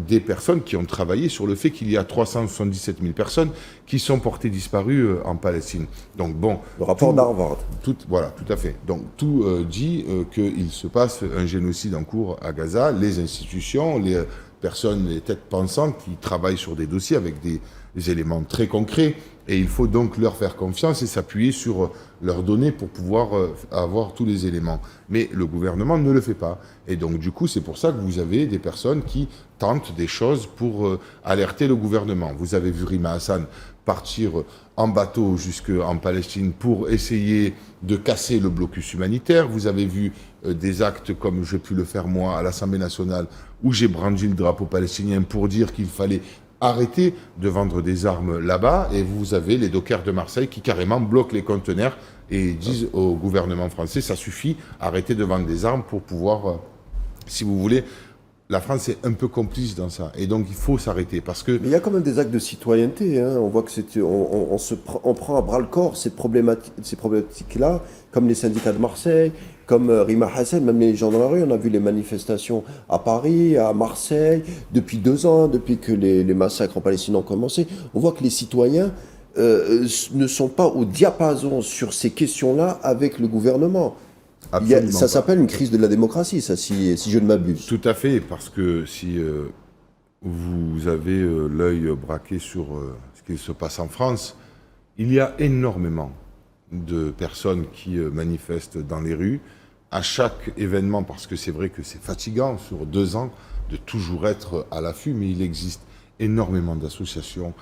des personnes qui ont travaillé sur le fait qu'il y a 377 000 personnes qui sont portées disparues en Palestine. Donc bon... Le rapport d'Harvard. Voilà, tout à fait. Donc tout dit qu'il se passe un génocide en cours à Gaza. Les institutions, les personnes, les têtes pensantes qui travaillent sur des dossiers avec des éléments très concrets, et il faut donc leur faire confiance et s'appuyer sur leurs données pour pouvoir avoir tous les éléments. Mais le gouvernement ne le fait pas. Et donc du coup, c'est pour ça que vous avez des personnes qui tentent des choses pour alerter le gouvernement. Vous avez vu Rima Hassan partir en bateau jusqu'en Palestine pour essayer de casser le blocus humanitaire. Vous avez vu des actes comme j'ai pu le faire moi à l'Assemblée nationale, où j'ai brandi le drapeau palestinien pour dire qu'il fallait arrêter de vendre des armes là-bas, et vous avez les dockers de Marseille qui carrément bloquent les conteneurs et disent au gouvernement français, ça suffit, arrêtez de vendre des armes pour pouvoir, si vous voulez, la France est un peu complice dans ça, et donc il faut s'arrêter parce que... Mais il y a quand même des actes de citoyenneté, hein. On voit que on prend à bras le corps ces problématiques-là, comme les syndicats de Marseille, comme Rima Hassan, même les gens dans la rue. On a vu les manifestations à Paris, à Marseille, depuis 2 ans, depuis que les massacres en Palestine ont commencé. On voit que les citoyens ne sont pas au diapason sur ces questions-là avec le gouvernement. Ça s'appelle une crise de la démocratie, ça, si je ne m'abuse. Tout à fait, parce que si vous avez l'œil braqué sur ce qui se passe en France, il y a énormément de personnes qui manifestent dans les rues à chaque événement, parce que c'est vrai que c'est fatigant sur 2 ans de toujours être à l'affût, mais il existe énormément d'associations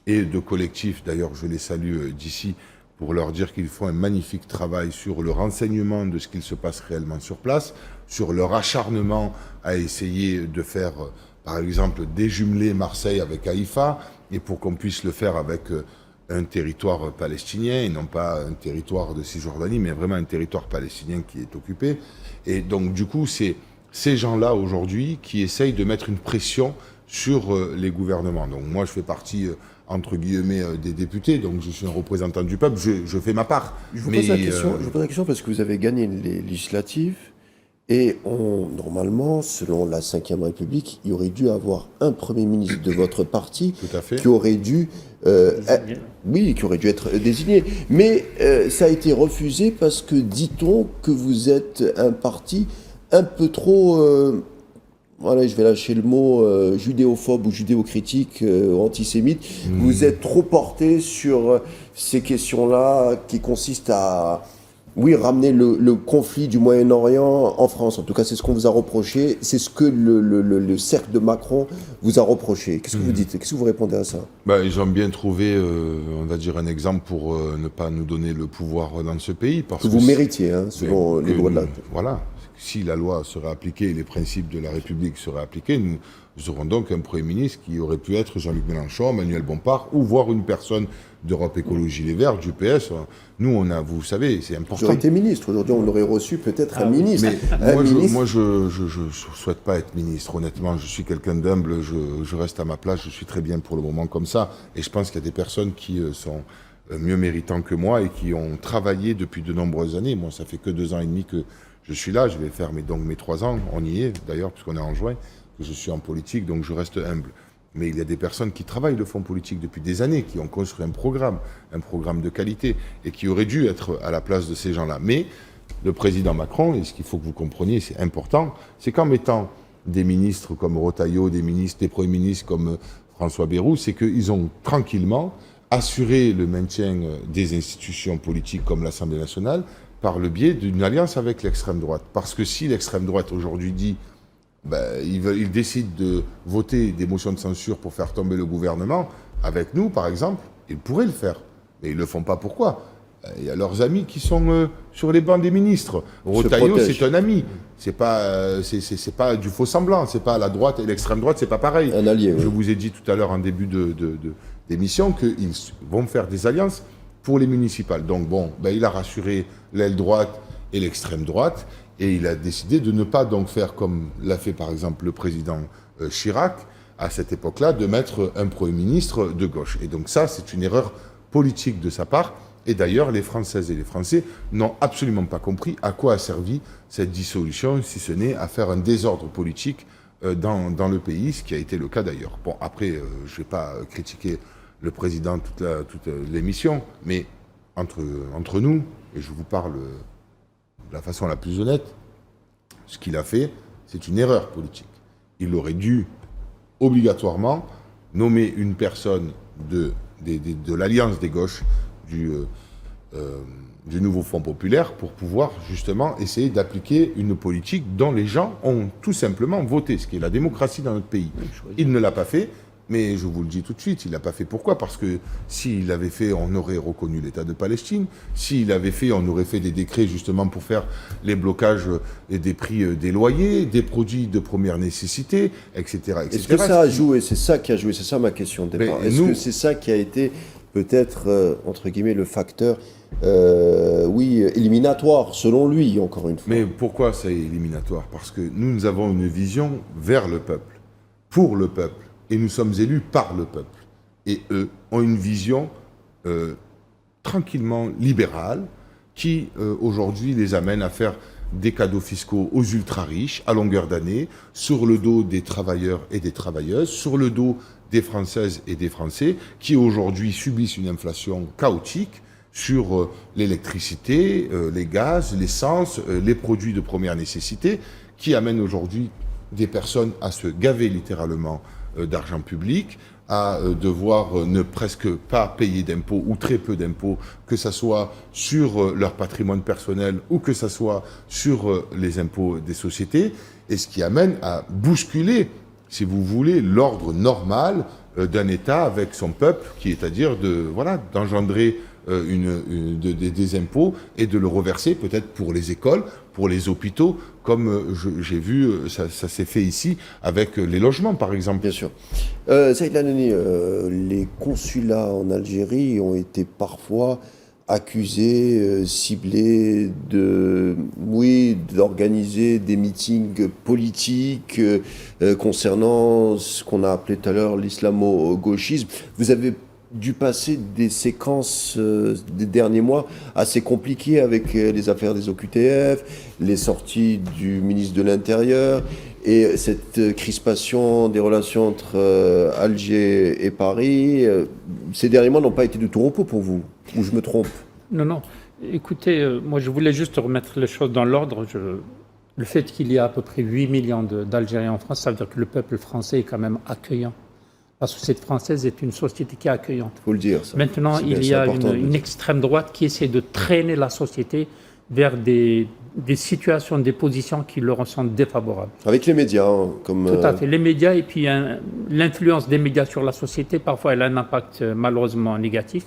et de collectifs, d'ailleurs je les salue d'ici, pour leur dire qu'ils font un magnifique travail sur le renseignement de ce qu'il se passe réellement sur place, sur leur acharnement à essayer de faire, par exemple, déjumeler Marseille avec Haïfa, et pour qu'on puisse le faire avec un territoire palestinien, et non pas un territoire de Cisjordanie, mais vraiment un territoire palestinien qui est occupé. Et donc, du coup, c'est ces gens-là, aujourd'hui, qui essayent de mettre une pression sur les gouvernements. Donc, moi, je fais partie... entre guillemets, des députés, donc je suis un représentant du peuple, je fais ma part. Je vous pose la question parce que vous avez gagné les législatives, et normalement, selon la Ve République, il y aurait dû avoir un Premier ministre de votre parti qui aurait dû être désigné. Mais ça a été refusé parce que, dit-on, que vous êtes un parti un peu trop... voilà, je vais lâcher le mot judéophobe ou judéocritique ou antisémite. Vous êtes trop porté sur ces questions-là qui consistent Oui, ramener le conflit du Moyen-Orient en France. En tout cas, c'est ce qu'on vous a reproché. C'est ce que le cercle de Macron vous a reproché. Qu'est-ce que vous dites? Qu'est-ce que vous répondez à ça? Ils ont bien trouvé, on va dire, un exemple pour ne pas nous donner le pouvoir dans ce pays. Parce que vous méritiez, selon les lois de la... Voilà. Si la loi serait appliquée et les principes de la République seraient appliqués, nous aurons donc un Premier ministre qui aurait pu être Jean-Luc Mélenchon, Manuel Bompard, ou voire une personne d'Europe Écologie Les Verts, du PS. Nous, vous savez, c'est important. J'aurais été ministre. Aujourd'hui, on aurait reçu peut-être un ministre. Mais moi, je ne souhaite pas être ministre. Honnêtement, je suis quelqu'un d'humble. Je reste à ma place. Je suis très bien pour le moment comme ça. Et je pense qu'il y a des personnes qui sont mieux méritants que moi et qui ont travaillé depuis de nombreuses années. Moi, ça fait que 2 ans et demi que je suis là. Je vais faire mes 3 ans. On y est, d'ailleurs, puisqu'on est en juin, que je suis en politique. Donc, je reste humble. Mais il y a des personnes qui travaillent le fonds politique depuis des années, qui ont construit un programme de qualité, et qui auraient dû être à la place de ces gens-là. Mais le président Macron, et ce qu'il faut que vous compreniez, c'est important, c'est qu'en mettant des ministres comme Retailleau, des premiers ministres comme François Bayrou, c'est qu'ils ont tranquillement assuré le maintien des institutions politiques comme l'Assemblée nationale par le biais d'une alliance avec l'extrême droite. Parce que si l'extrême droite aujourd'hui dit ils décident de voter des motions de censure pour faire tomber le gouvernement, avec nous, par exemple, ils pourraient le faire. Mais ils ne le font pas. Pourquoi? Il y a leurs amis qui sont sur les bancs des ministres. Retailleau, c'est un ami. C'est pas du faux semblant. C'est pas la droite et l'extrême droite, c'est pas pareil. Un allié, oui. Je vous ai dit tout à l'heure en début d'émission qu'ils vont faire des alliances pour les municipales. Donc il a rassuré l'aile droite et l'extrême droite. Et il a décidé de ne pas donc faire comme l'a fait par exemple le président Chirac à cette époque-là, de mettre un Premier ministre de gauche. Et donc ça, c'est une erreur politique de sa part. Et d'ailleurs, les Françaises et les Français n'ont absolument pas compris à quoi a servi cette dissolution, si ce n'est à faire un désordre politique dans le pays, ce qui a été le cas d'ailleurs. Bon, après, je ne vais pas critiquer le président toute l'émission, mais entre nous, et je vous parle de la façon la plus honnête, ce qu'il a fait, c'est une erreur politique. Il aurait dû obligatoirement nommer une personne de l'Alliance des gauches du nouveau Front populaire pour pouvoir justement essayer d'appliquer une politique dont les gens ont tout simplement voté, ce qui est la démocratie dans notre pays. Il ne l'a pas fait. Mais je vous le dis tout de suite, il ne l'a pas fait. Pourquoi? Parce que s'il l'avait fait, on aurait reconnu l'État de Palestine. S'il l'avait fait, on aurait fait des décrets justement pour faire les blocages des prix des loyers, des produits de première nécessité, etc. Est-ce que ça a joué? C'est ça qui a joué, c'est ça ma question de départ. Est-ce que c'est ça qui a été peut-être, entre guillemets, le facteur, éliminatoire, selon lui, encore une fois? Mais pourquoi c'est éliminatoire? Parce que nous avons une vision vers le peuple, pour le peuple. Et nous sommes élus par le peuple. Et eux ont une vision tranquillement libérale qui, aujourd'hui, les amène à faire des cadeaux fiscaux aux ultra-riches à longueur d'année, sur le dos des travailleurs et des travailleuses, sur le dos des Françaises et des Français, qui aujourd'hui subissent une inflation chaotique sur l'électricité, les gaz, l'essence, les produits de première nécessité, qui amènent aujourd'hui des personnes à se gaver littéralement d'argent public, à devoir ne presque pas payer d'impôts ou très peu d'impôts, que ce soit sur leur patrimoine personnel ou que ce soit sur les impôts des sociétés, et ce qui amène à bousculer, si vous voulez, l'ordre normal d'un État avec son peuple, qui est à dire d'engendrer des impôts et de le reverser peut-être pour les écoles, pour les hôpitaux, comme j'ai vu, ça s'est fait ici avec les logements, par exemple. Bien sûr. Saïd Ladani, les consulats en Algérie ont été parfois accusés, ciblés d'organiser des meetings politiques concernant ce qu'on a appelé tout à l'heure l'islamo-gauchisme. Vous avez dû passer des séquences des derniers mois assez compliquées avec les affaires des OQTF, les sorties du ministre de l'Intérieur et cette crispation des relations entre Alger et Paris. Ces derniers mois n'ont pas été de tout repos pour vous, ou je me trompe? Non. Écoutez, moi je voulais juste remettre les choses dans l'ordre. Le fait qu'il y a à peu près 8 millions d'Algériens en France, ça veut dire que le peuple français est quand même accueillant. La société française est une société qui est accueillante. Il faut le dire. Ça. Maintenant, il y a une extrême droite qui essaie de traîner la société vers des situations, des positions qui leur sont défavorables. Avec les médias, comme... Tout à fait. Les médias et puis l'influence des médias sur la société, parfois elle a un impact malheureusement négatif.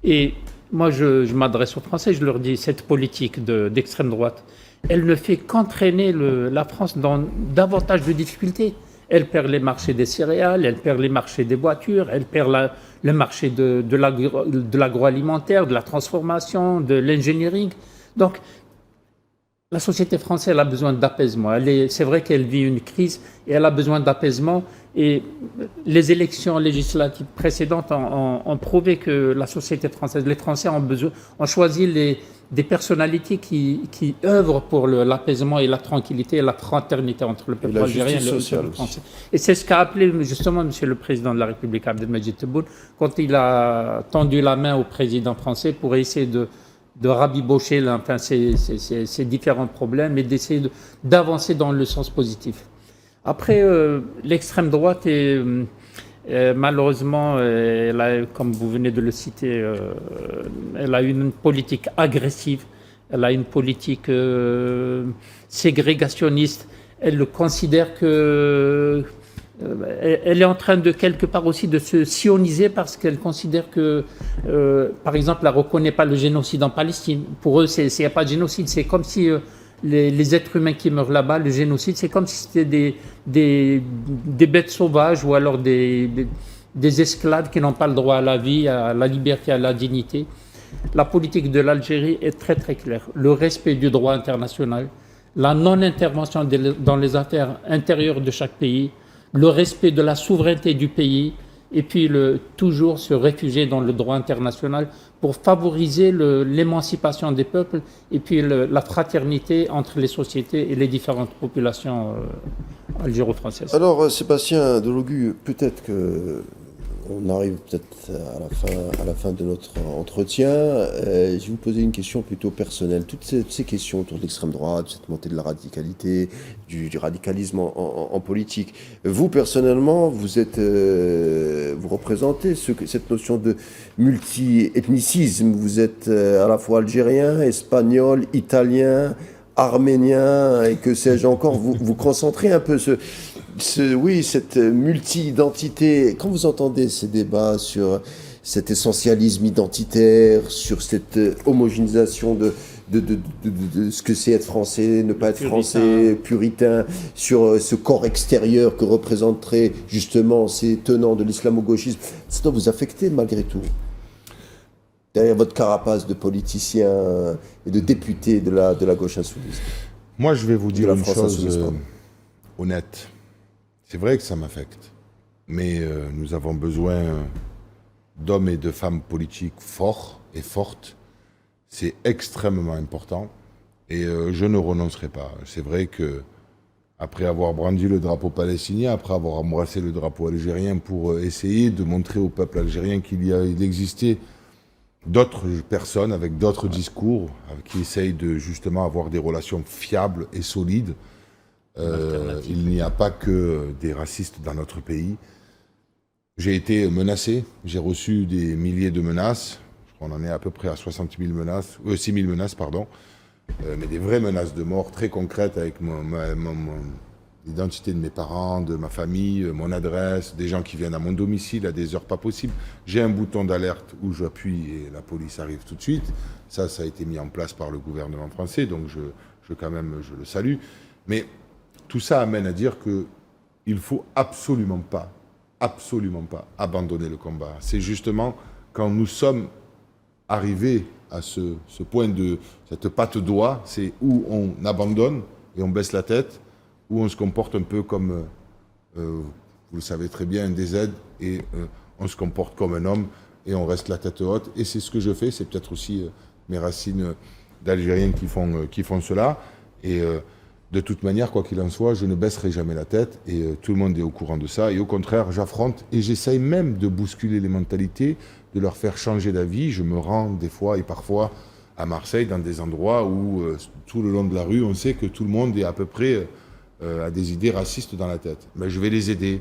Et moi, je m'adresse aux Français, je leur dis, cette politique d'extrême droite, elle ne fait qu'entraîner la France dans davantage de difficultés. Elle perd les marchés des céréales, elle perd les marchés des voitures, elle perd le marché de l'agroalimentaire, de la transformation, de l'engineering. Donc, la société française, elle a besoin d'apaisement. C'est vrai qu'elle vit une crise et elle a besoin d'apaisement. Et les élections législatives précédentes ont prouvé que la société française, les Français ont choisi des personnalités qui œuvrent pour l'apaisement et la tranquillité et la fraternité entre le peuple algérien et le peuple français. Et c'est ce qu'a appelé justement Monsieur le Président de la République, Abdelmadjid Tebboune, quand il a tendu la main au président français pour essayer de rabibocher ces différents problèmes et d'essayer d'avancer dans le sens positif. Après, l'extrême droite malheureusement, comme vous venez de le citer, elle a une politique agressive, elle a une politique ségrégationniste. Elle considère que elle est en train de quelque part aussi de se sioniser parce qu'elle considère que, par exemple, elle ne reconnaît pas le génocide en Palestine. Pour eux, il n'y a pas de génocide. C'est comme si les êtres humains qui meurent là-bas, le génocide, c'est comme si c'était des bêtes sauvages ou alors des esclaves qui n'ont pas le droit à la vie, à la liberté, à la dignité. La politique de l'Algérie est très très claire. Le respect du droit international, la non-intervention dans les affaires intérieures de chaque pays, le respect de la souveraineté du pays et puis toujours se réfugier dans le droit international pour favoriser l'émancipation des peuples et puis la fraternité entre les sociétés et les différentes populations algéro-françaises. Alors Sébastien Delogu, peut-être que on arrive peut-être à la fin de notre entretien. Je vais vous poser une question plutôt personnelle. Toutes ces questions autour de l'extrême droite, cette montée de la radicalité, du radicalisme en politique. Vous, personnellement, vous représentez cette notion de multi-ethnicisme. Vous êtes à la fois algérien, espagnol, italien, arménien, et que sais-je encore. Vous concentrez un peu cette multi-identité. Quand vous entendez ces débats sur cet essentialisme identitaire, sur cette homogénéisation de ce que c'est être français, ne pas être français, puritain, sur ce corps extérieur que représenteraient justement ces tenants de l'islamo-gauchisme, ça doit vous affecter malgré tout. Derrière votre carapace de politicien et de député de la gauche insoumise. Moi, je vais vous dire une chose honnête. C'est vrai que ça m'affecte, mais nous avons besoin d'hommes et de femmes politiques forts et fortes. C'est extrêmement important et je ne renoncerai pas. C'est vrai que après avoir brandi le drapeau palestinien, après avoir embrassé le drapeau algérien pour essayer de montrer au peuple algérien qu'il existait d'autres personnes avec d'autres discours qui essayent de justement avoir des relations fiables et solides. Il n'y a pas que des racistes dans notre pays. J'ai été menacé, j'ai reçu des milliers de menaces. Je crois qu'on en est à peu près à 6 000 menaces, mais des vraies menaces de mort très concrètes avec l'identité de mes parents, de ma famille, mon adresse, des gens qui viennent à mon domicile à des heures pas possibles. J'ai un bouton d'alerte où j'appuie et la police arrive tout de suite. Ça a été mis en place par le gouvernement français, donc je le salue. Mais tout ça amène à dire qu'il ne faut absolument pas abandonner le combat. C'est justement quand nous sommes arrivés à ce point de cette patte d'oie, c'est où on abandonne et on baisse la tête, où on se comporte un peu comme, vous le savez très bien, un DZ, et on se comporte comme un homme et on reste la tête haute. Et c'est ce que je fais, c'est peut-être aussi mes racines d'Algériens qui font cela. Et de toute manière, quoi qu'il en soit, je ne baisserai jamais la tête et tout le monde est au courant de ça. Et au contraire, j'affronte et j'essaye même de bousculer les mentalités, de leur faire changer d'avis. Je me rends des fois et parfois à Marseille dans des endroits où tout le long de la rue, on sait que tout le monde est à peu près a des idées racistes dans la tête. Mais je vais les aider.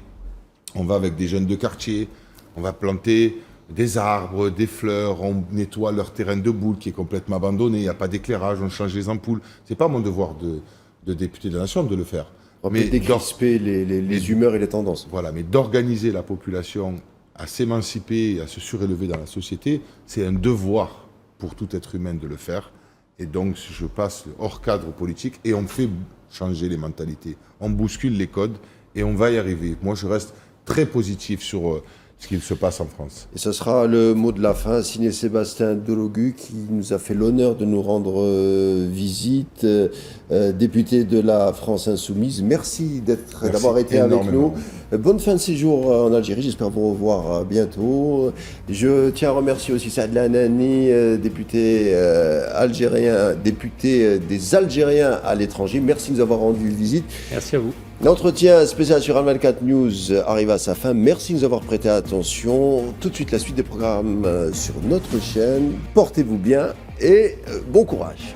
On va avec des jeunes de quartier, on va planter des arbres, des fleurs, on nettoie leur terrain de boule qui est complètement abandonné, il n'y a pas d'éclairage, on change les ampoules. Ce n'est pas mon devoir de député de la nation de le faire. Mais décrisper les humeurs et les tendances. Voilà, mais d'organiser la population à s'émanciper et à se surélever dans la société, c'est un devoir pour tout être humain de le faire. Et donc, je passe hors cadre politique et on fait changer les mentalités. On bouscule les codes et on va y arriver. Moi, je reste très positif sur ce qu'il se passe en France. Et ce sera le mot de la fin, signé Sébastien Delogu, qui nous a fait l'honneur de nous rendre visite, député de la France Insoumise. Merci d'avoir été avec nous. Bonne fin de séjour en Algérie, j'espère vous revoir bientôt. Je tiens à remercier aussi Saad Lanani, député algérien, député des Algériens à l'étranger. Merci de nous avoir rendu visite. Merci à vous. L'entretien spécial sur Al 24 News arrive à sa fin. Merci de nous avoir prêté attention. Tout de suite, la suite des programmes sur notre chaîne. Portez-vous bien et bon courage.